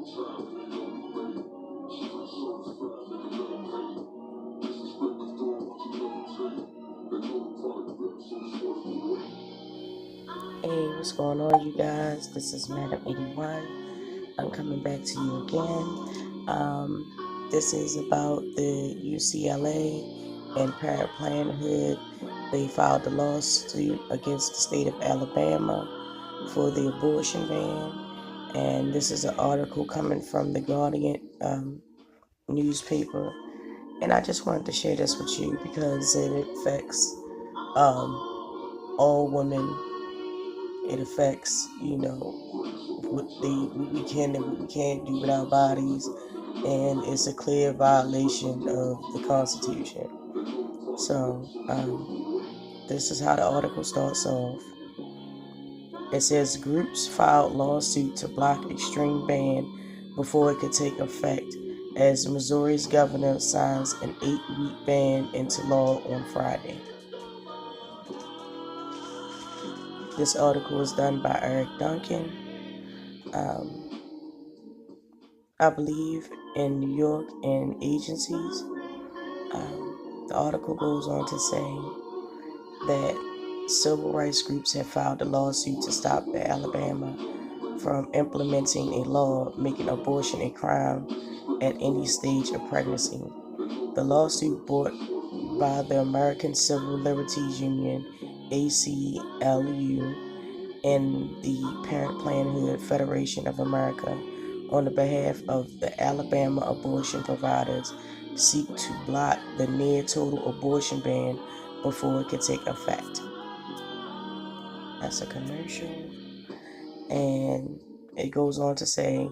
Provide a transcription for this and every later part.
Hey, what's going on, you guys? This is Madam 81. I'm coming back to you again. This is about the UCLA and Planned Parenthood. They filed a lawsuit against the state of Alabama for the abortion ban. And this is an article coming from the Guardian newspaper. And I just wanted to share this with you because it affects all women. It affects, what we can and what we can't do with our bodies, and it's a clear violation of the Constitution. So, this is how the article starts off. It says groups filed lawsuit to block extreme ban before it could take effect as Missouri's governor signs an 8-week ban into law on Friday. This article was done by Eric Duncan. I believe in New York and agencies. The article goes on to say that civil rights groups have filed a lawsuit to stop Alabama from implementing a law making abortion a crime at any stage of pregnancy. The lawsuit brought by the American Civil Liberties Union, ACLU, and the Planned Parenthood Federation of America on the behalf of the Alabama abortion providers seek to block the near total abortion ban before it can take effect. That's a commercial. And it goes on to say,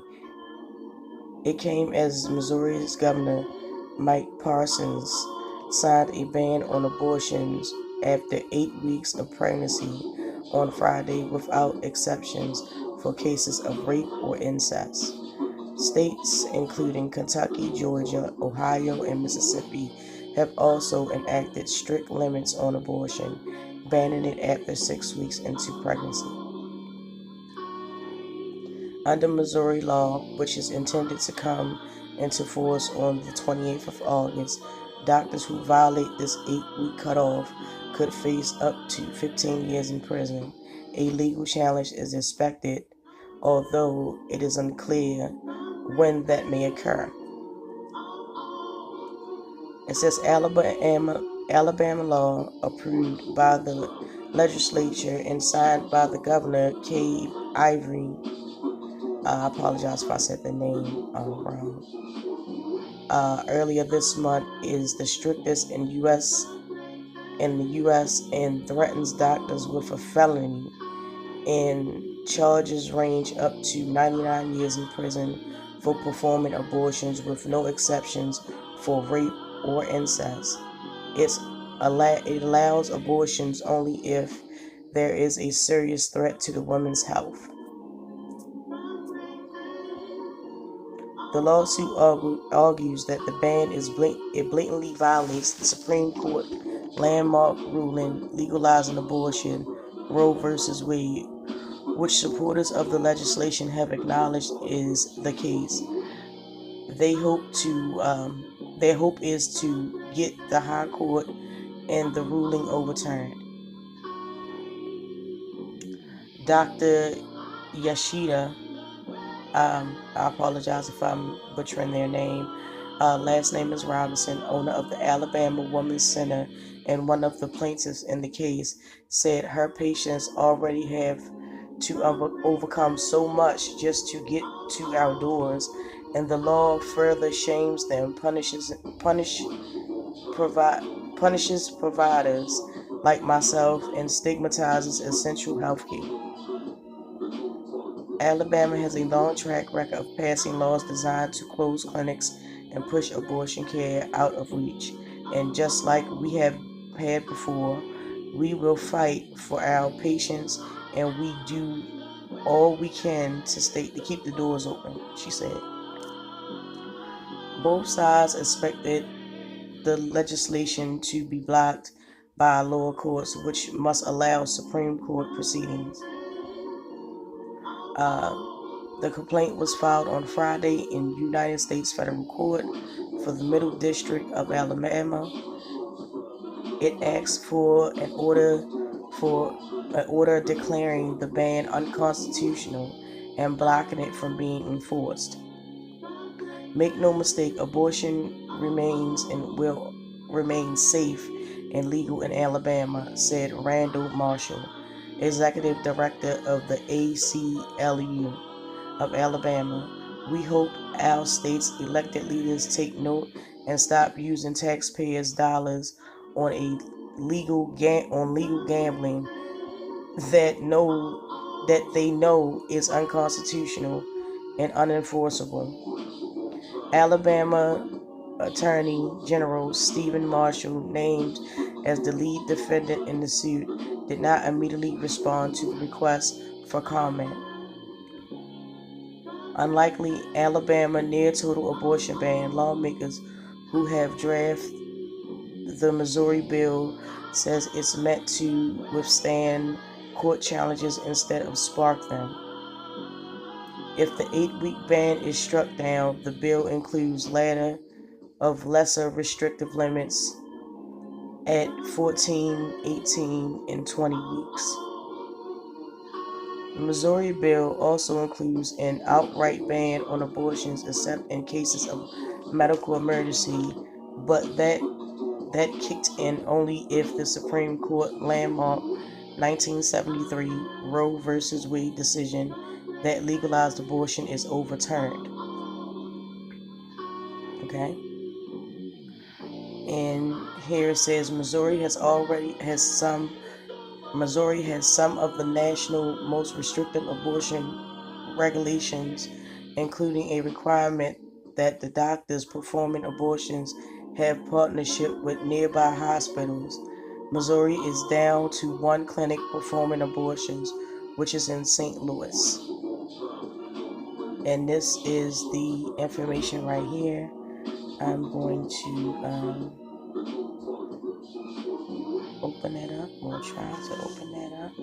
it came as Missouri's Governor Mike Parsons signed a ban on abortions after 8 weeks of pregnancy on Friday without exceptions for cases of rape or incest. States including Kentucky, Georgia, Ohio, and Mississippi have also enacted strict limits on abortion, banning it after 6 weeks into pregnancy. Under Missouri law, which is intended to come into force on the 28th of August, doctors who violate this 8-week cutoff could face up to 15 years in prison. A legal challenge is expected, although it is unclear when that may occur. It says Alabama law approved by the legislature and signed by the governor, Cave Ivory. I apologize if I said the name wrong. Earlier this month is the strictest in the U.S. and threatens doctors with a felony, and charges range up to 99 years in prison for performing abortions with no exceptions for rape or incest. It allows abortions only if there is a serious threat to the woman's health. The lawsuit argues that the ban blatantly violates the Supreme Court landmark ruling legalizing abortion, Roe v. Wade, which supporters of the legislation have acknowledged is the case. Their hope is to get the High Court and the ruling overturned. Dr. Yashida, I apologize if I'm butchering their name. Last name is Robinson, owner of the Alabama Women's Center and one of the plaintiffs in the case, said her patients already have to overcome so much just to get to our doors, and the law further shames them, punishes providers like myself, and stigmatizes essential health care. Alabama has a long track record of passing laws designed to close clinics and push abortion care out of reach. And just like we have had before, we will fight for our patients, and we do all we can to keep the doors open, she said. Both sides expected the legislation to be blocked by lower courts, which must allow Supreme Court proceedings. The complaint was filed on Friday in United States Federal Court for the Middle District of Alabama. It asks for an order declaring the ban unconstitutional and blocking it from being enforced. Make no mistake, abortion remains and will remain safe and legal in Alabama, said Randall Marshall, executive director of the ACLU of Alabama. We hope our state's elected leaders take note and stop using taxpayers' dollars on legal gambling that they know is unconstitutional and unenforceable. Alabama Attorney General Stephen Marshall, named as the lead defendant in the suit, did not immediately respond to the request for comment. Unlikely Alabama near total abortion ban, lawmakers who have drafted the Missouri bill says it's meant to withstand court challenges instead of spark them. If the 8-week ban is struck down, the bill includes ladder of lesser restrictive limits at 14, 18, and 20 weeks. The Missouri bill also includes an outright ban on abortions except in cases of medical emergency, but that kicked in only if the Supreme Court landmark 1973 Roe v. Wade decision that legalized abortion is overturned. Okay? And here it says Missouri has some of the national most restrictive abortion regulations, including a requirement that the doctors performing abortions have partnership with nearby hospitals. Missouri is down to one clinic performing abortions, which is in St. Louis. And this is the information right here. I'm going to open that up. We'll try to open that up.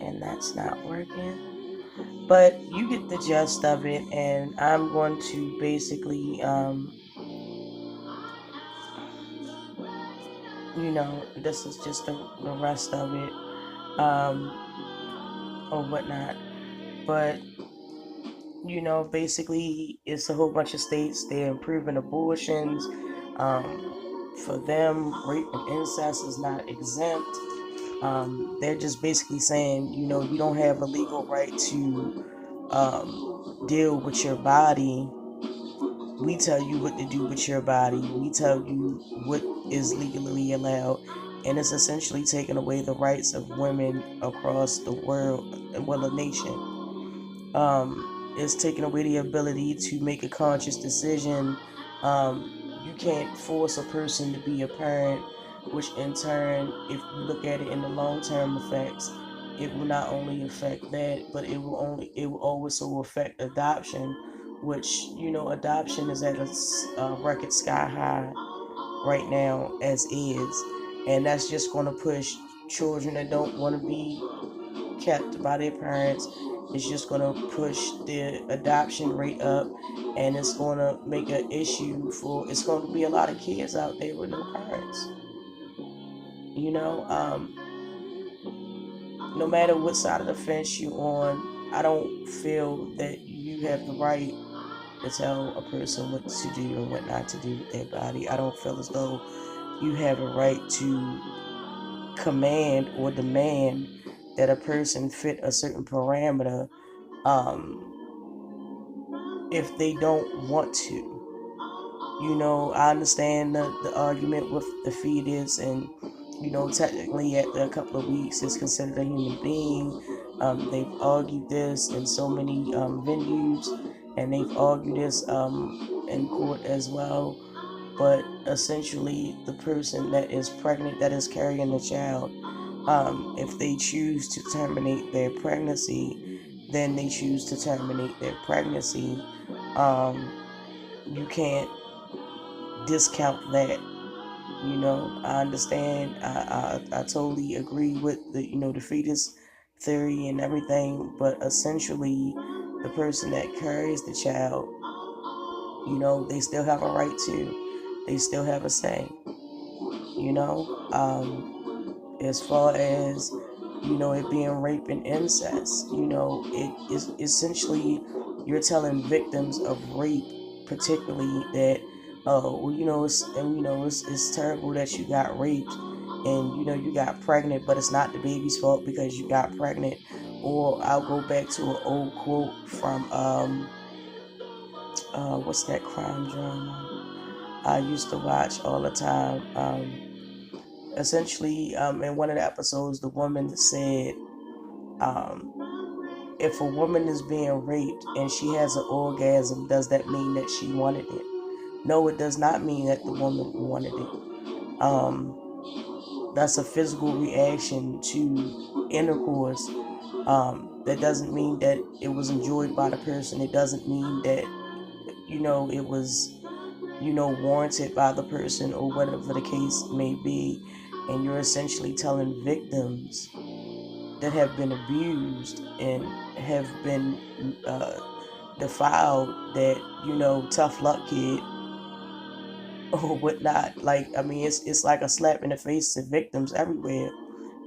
And that's not working. But you get the gist of it, and I'm going to basically, this is just the rest of it, or whatnot. But, basically, it's a whole bunch of states. They're improving abortions. For them, rape and incest is not exempt. They're just basically saying, you don't have a legal right to deal with your body. We tell you what to do with your body. We tell you what is legally allowed. And it's essentially taking away the rights of women across the world, the nation. It's taking away the ability to make a conscious decision. You can't force a person to be a parent, which in turn, if you look at it in the long-term effects, it will not only affect that, but it will also affect adoption, which, adoption is at a record sky high right now as is. And that's just going to push children that don't want to be kept by their parents. It's just going to push the adoption rate up, and it's going to make an issue it's going to be a lot of kids out there with no parents. No matter what side of the fence you're on, I don't feel that you have the right to tell a person what to do and what not to do with their body. I don't feel as though you have a right to command or demand that a person fit a certain parameter if they don't want to. I understand the argument with the fetus, and technically after a couple of weeks it's considered a human being. They've argued this in so many venues, and they've argued this in court as well. But essentially, the person that is pregnant, that is carrying the child, if they choose to terminate their pregnancy, then they choose to terminate their pregnancy. You can't discount that. I understand. I totally agree with the fetus theory and everything, but essentially, the person that carries the child, they still have a right to. They still have a say. You know, as far as it being rape and incest, it is essentially you're telling victims of rape, particularly that, well, it's terrible that you got raped, and you got pregnant, but it's not the baby's fault because you got pregnant. Or I'll go back to an old quote from what's that crime drama I used to watch all the time. Essentially, in one of the episodes, the woman said, um, if a woman is being raped and she has an orgasm, does that mean that she wanted it? No, it does not mean that the woman wanted it. That's a physical reaction to intercourse. That doesn't mean that it was enjoyed by the person. It doesn't mean that, it was, warranted by the person or whatever the case may be. And you're essentially telling victims that have been abused and have been defiled that, tough luck, kid, or whatnot. Like, I mean, it's like a slap in the face to victims everywhere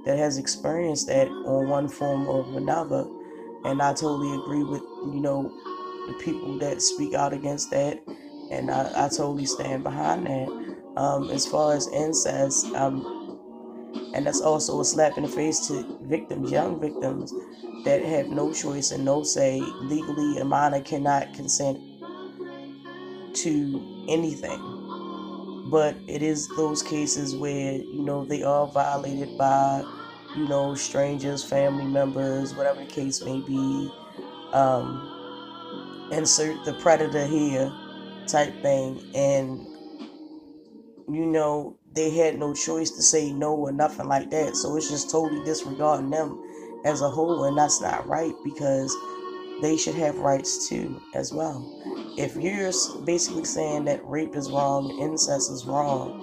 that has experienced that on one form or another. And I totally agree with, the people that speak out against that. And I totally stand behind that. As far as incest, and that's also a slap in the face to victims, young victims that have no choice and no say. Legally, a minor cannot consent to anything. But it is those cases where, they are violated by, strangers, family members, whatever the case may be. Insert the predator here type thing. And, they had no choice to say no or nothing like that. So it's just totally disregarding them as a whole. And that's not right, because they should have rights too as well. If you're basically saying that rape is wrong and incest is wrong,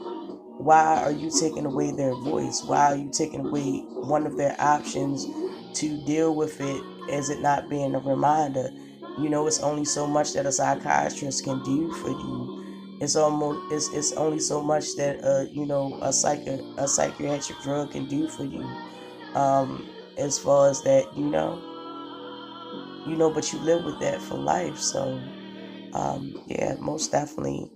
why are you taking away their voice? Why are you taking away one of their options to deal with it, as it not being a reminder? It's only so much that a psychiatrist can do for you. It's only so much that a psychiatric drug can do for you. As far as that, but you live with that for life. So yeah, most definitely.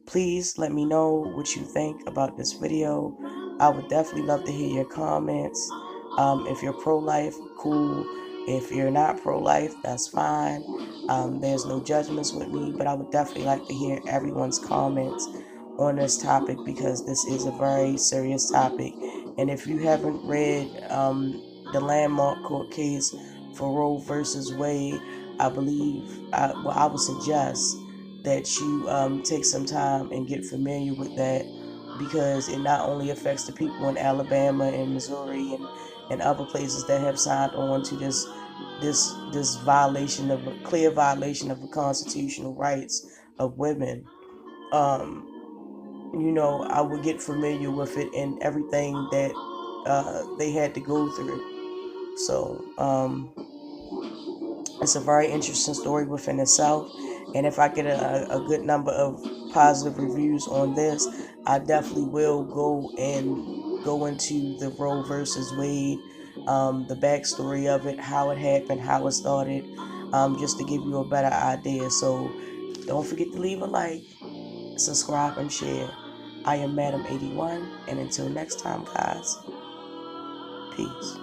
Please let me know what you think about this video. I would definitely love to hear your comments. If you're pro-life, cool. If you're not pro-life, that's fine. There's no judgments with me, but I would definitely like to hear everyone's comments on this topic, because this is a very serious topic. And if you haven't read the landmark court case for Roe versus Wade, I believe, I would suggest that you take some time and get familiar with that, because it not only affects the people in Alabama and Missouri and other places that have signed on to this violation of a clear violation of the constitutional rights of women. I would get familiar with it and everything that they had to go through. So it's a very interesting story within itself. And if I get a good number of positive reviews on this, I definitely will go into the Roe versus Wade, the backstory of it, how it happened, how it started, just to give you a better idea. So don't forget to leave a like, subscribe, and share. I am Madam81, and until next time, guys, peace.